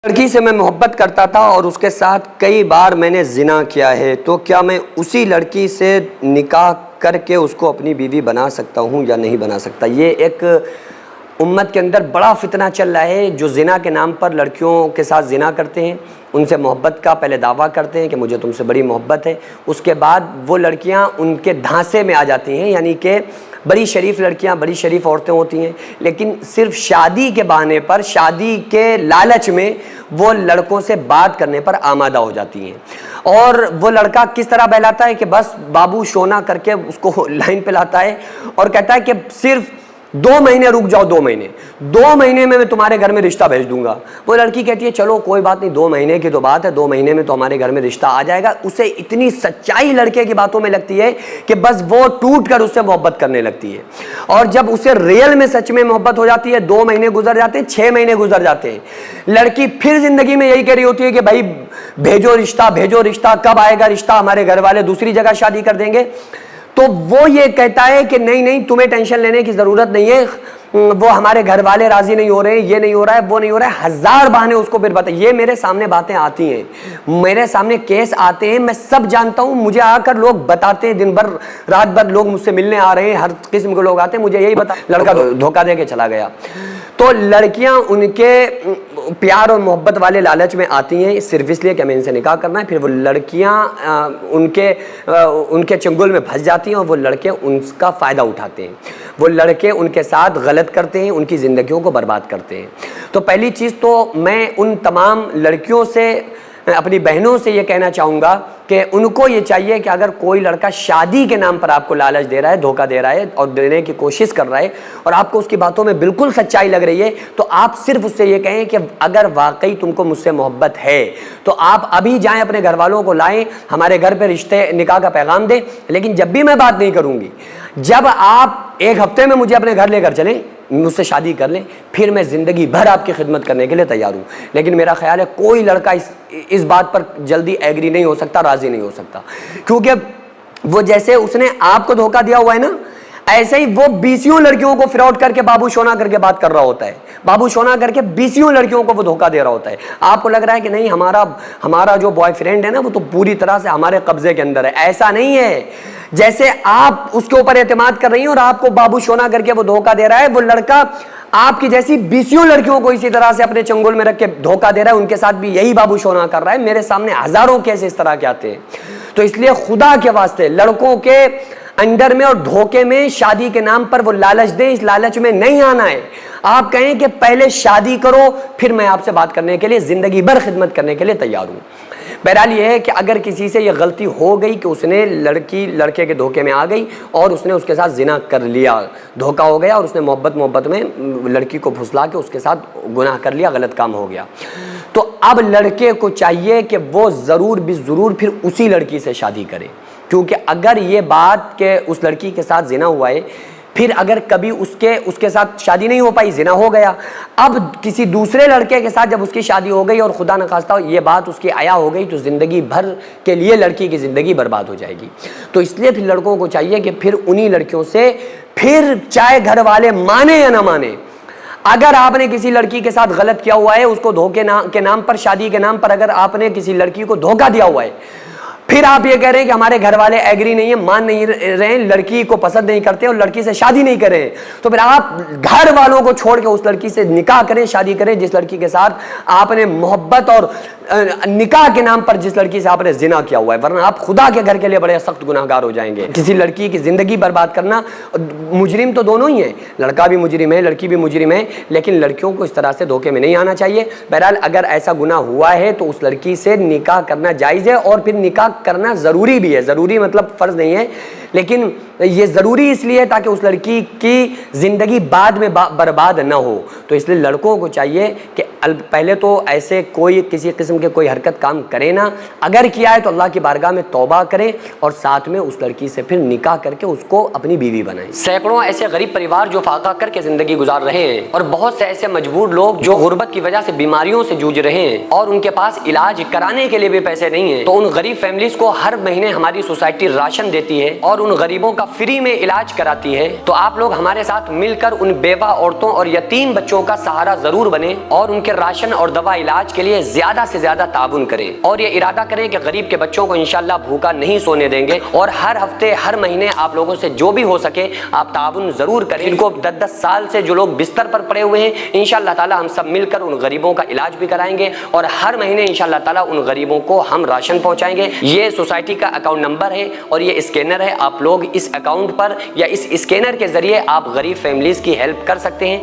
लड़की से मैं मोहब्बत करता था और उसके साथ कई बार मैंने जिना किया है, तो क्या मैं उसी लड़की से निकाह करके उसको अपनी बीवी बना सकता हूँ या नहीं बना सकता। ये एक उम्मत के अंदर बड़ा फितना चल रहा है। जो जिना के नाम पर लड़कियों के साथ जिना करते हैं, उनसे मोहब्बत का पहले दावा करते हैं कि मुझे तुमसे बड़ी मोहब्बत है, उसके बाद वो लड़कियां उनके धांसे में आ जाती हैं। यानी कि बड़ी शरीफ लड़कियां, बड़ी शरीफ औरतें होती हैं, लेकिन सिर्फ शादी के बहाने पर, शादी के लालच में वो लड़कों से बात करने पर आमादा हो जाती हैं। और वो लड़का किस तरह बहलाता है कि बस बाबू शोना करके उसको लाइन पे लाता है और कहता है कि सिर्फ 2 महीने रुक जाओ, 2 महीने, 2 महीने में मैं तुम्हारे घर में रिश्ता भेज दूंगा। वो लड़की कहती है चलो कोई बात नहीं, 2 महीने की तो बात है, 2 महीने में तो हमारे घर में रिश्ता आ जाएगा। उसे इतनी सच्चाई लड़के की बातों में लगती है कि बस वो टूट कर उससे मोहब्बत करने लगती है। और जब उसे रियल में सच में मोहब्बत हो जाती है, 2 महीने गुजर जाते हैं, 6 महीने गुजर जाते हैं, लड़की फिर जिंदगी में यही कह रही होती है कि भाई भेजो रिश्ता, भेजो रिश्ता, कब आएगा रिश्ता, हमारे घर वाले दूसरी जगह शादी कर देंगे। तो वो ये कहता है कि नहीं नहीं, तुम्हें टेंशन लेने की ज़रूरत नहीं है, वो हमारे घर वाले राजी नहीं हो रहे हैं, ये नहीं हो रहा है, वो नहीं हो रहा है, 1000 बहाने उसको फिर बताए। ये मेरे सामने बातें आती हैं, मेरे सामने केस आते हैं, मैं सब जानता हूँ। मुझे आकर लोग बताते हैं, दिन भर रात भर लोग मुझसे मिलने आ रहे हैं, हर किस्म के लोग आते हैं, मुझे यही बता लड़का धोखा दे के चला गया। तो लड़कियां उनके प्यार और मोहब्बत वाले लालच में आती हैं सिर्फ इसलिए कि हमें इनसे निकाह करना है। फिर वो लड़कियां उनके चंगुल में फंस जाती हैं और वो लड़के उनका फ़ायदा उठाते हैं। वो लड़के उनके साथ गलत करते हैं, उनकी ज़िंदगियों को बर्बाद करते हैं। तो पहली चीज़ तो मैं उन तमाम लड़कियों से, अपनी बहनों से ये कहना चाहूँगा कि उनको ये चाहिए कि अगर कोई लड़का शादी के नाम पर आपको लालच दे रहा है, धोखा दे रहा है और देने की कोशिश कर रहा है और आपको उसकी बातों में बिल्कुल सच्चाई लग रही है, तो आप सिर्फ उससे ये कहें कि अगर वाकई तुमको मुझसे मोहब्बत है तो आप अभी जाएं, अपने घर वालों को लाएं, हमारे घर पे रिश्ते निकाह का पैगाम दें। लेकिन जब भी मैं बात नहीं करूँगी, जब आप 1 हफ्ते में मुझे अपने घर लेकर चलें, मुझसे शादी कर लें, फिर मैं ज़िंदगी भर आपकी खिदमत करने के लिए तैयार हूँ। लेकिन मेरा ख्याल है कोई लड़का इस बात पर जल्दी एग्री नहीं हो सकता, राज़ी नहीं हो सकता, क्योंकि वो जैसे उसने आपको धोखा दिया हुआ है ना, ऐसे ही वो 20 लड़कियों को फ्रॉड करके बाबू सोना करके बात कर रहा होता है। बाबू सोना करके 20 लड़कियों को वो धोखा दे रहा होता है। आपको लग रहा है कि नहीं, हमारा जो बॉयफ्रेंड है ना, वो तो पूरी तरह से हमारे कब्जे के अंदर है। ऐसा नहीं है। जैसे आप उसके ऊपर एतमाद कर रही हैं और आपको बाबू सोना करके वो धोखा दे रहा है, वो लड़का आपकी जैसी 20 लड़कियों को इसी तरह से अपने चंगुल में रख के धोखा दे रहा है, उनके साथ भी यही बाबू सोना कर रहा है। मेरे सामने हजारों केस इस तरह के आते हैं। तो इसलिए खुदा के वास्ते लड़कों के अंडर में और धोखे में, शादी के नाम पर वो लालच दें, इस लालच में नहीं आना है। आप कहें कि पहले शादी करो, फिर मैं आपसे बात करने के लिए, जिंदगी भर खिदमत करने के लिए तैयार हूं। बहरहाल ये है कि अगर किसी से ये गलती हो गई कि उसने लड़की लड़के के धोखे में आ गई और उसने उसके साथ जिना कर लिया, धोखा हो गया और उसने मोहब्बत में लड़की को फुसला के उसके साथ गुनाह कर लिया, गलत काम हो गया, तो अब लड़के को चाहिए कि वो ज़रूर भी ज़रूर फिर उसी लड़की से शादी करे। क्योंकि अगर ये बात के उस लड़की के साथ जिना हुआ है, फिर अगर कभी उसके साथ शादी नहीं हो पाई, जिना हो गया, अब किसी दूसरे लड़के के साथ जब उसकी शादी हो गई और खुदा न खास्ता ये बात उसकी आया हो गई, तो ज़िंदगी भर के लिए लड़की की ज़िंदगी बर्बाद हो जाएगी। तो इसलिए फिर लड़कों को चाहिए कि फिर उन्हीं लड़कियों से, फिर चाहे घर वाले माने या ना माने, अगर आपने किसी लड़की के साथ गलत किया हुआ है, उसको धोखे के नाम पर, शादी के नाम पर अगर आपने किसी लड़की को धोखा दिया हुआ है, फिर आप ये कह रहे हैं कि हमारे घर वाले एग्री नहीं है, मान नहीं रहे, लड़की को पसंद नहीं करते और लड़की से शादी नहीं कर रहे हैं, तो फिर आप घर वालों को छोड़ के उस लड़की से निकाह करें, शादी करें जिस लड़की के साथ आपने मोहब्बत और निकाह के नाम पर जिस लड़की से आपने जिना किया हुआ है। वरना आप खुदा के घर के लिए बड़े सख्त गुनाहगार हो जाएंगे। किसी लड़की की जिंदगी बर्बाद करना, मुजरिम तो दोनों ही है, लड़का भी मुजरिम है, लड़की भी मुजरिम है, लेकिन लड़कियों को इस तरह से धोखे में नहीं आना चाहिए। बहरहाल अगर ऐसा गुनाह हुआ है तो उस लड़की से निकाह करना जायज़ है और फिर निकाह करना ज़रूरी भी है। ज़रूरी मतलब फ़र्ज़ नहीं है, लेकिन ये ज़रूरी इसलिए है ताकि उस लड़की की ज़िंदगी बाद में बर्बाद ना हो। तो इसलिए लड़कों को चाहिए कि पहले तो ऐसे कोई किसी किस्म के कोई हरकत काम करे ना, अगर किया है तो अल्लाह की बारगाह में तौबा करें और साथ में उस लड़की से फिर निकाह करके उसको अपनी बीवी बनाएं। सैकड़ों ऐसे गरीब परिवार जो फाका करके ज़िंदगी गुजार रहे हैं और बहुत से ऐसे मजबूर लोग जो गुर्बत की वजह से बीमारियों से जूझ रहे हैं और उनके पास इलाज कराने के लिए भी पैसे नहीं है, तो उन गरीब फैमिलीज़ को हर महीने हमारी सोसाइटी राशन देती है और और उन गरीबों का फ्री में इलाज कराती है, तो आप लोग हमारे साथ मिलकर उन बेवा औरतों और यतीम बच्चों का सहारा जरूर बने और उनके राशन और दवा इलाज के लिए ज्यादा से ज्यादा ताउन करें और ये इरादा करें कि गरीब के बच्चों को इंशाल्लाह भूखा नहीं सोने देंगे और हर हफ्ते हर महीने आप लोगों से जो भी हो सके आप ताउन जरूर करें। इनको 10-10 साल से जो लोग बिस्तर पर पड़े हुए हैं, इंशाल्लाह ताला हम सब मिलकर उन गरीबों का इलाज भी कराएंगे और हर महीने इंशाल्लाह ताला उन गरीबों को हम राशन पहुंचाएंगे। ये सोसाइटी का अकाउंट नंबर है और ये स्कैनर है। आप लोग इस अकाउंट पर या इस स्कैनर के जरिए आप गरीब फैमिलीज की हेल्प कर सकते हैं।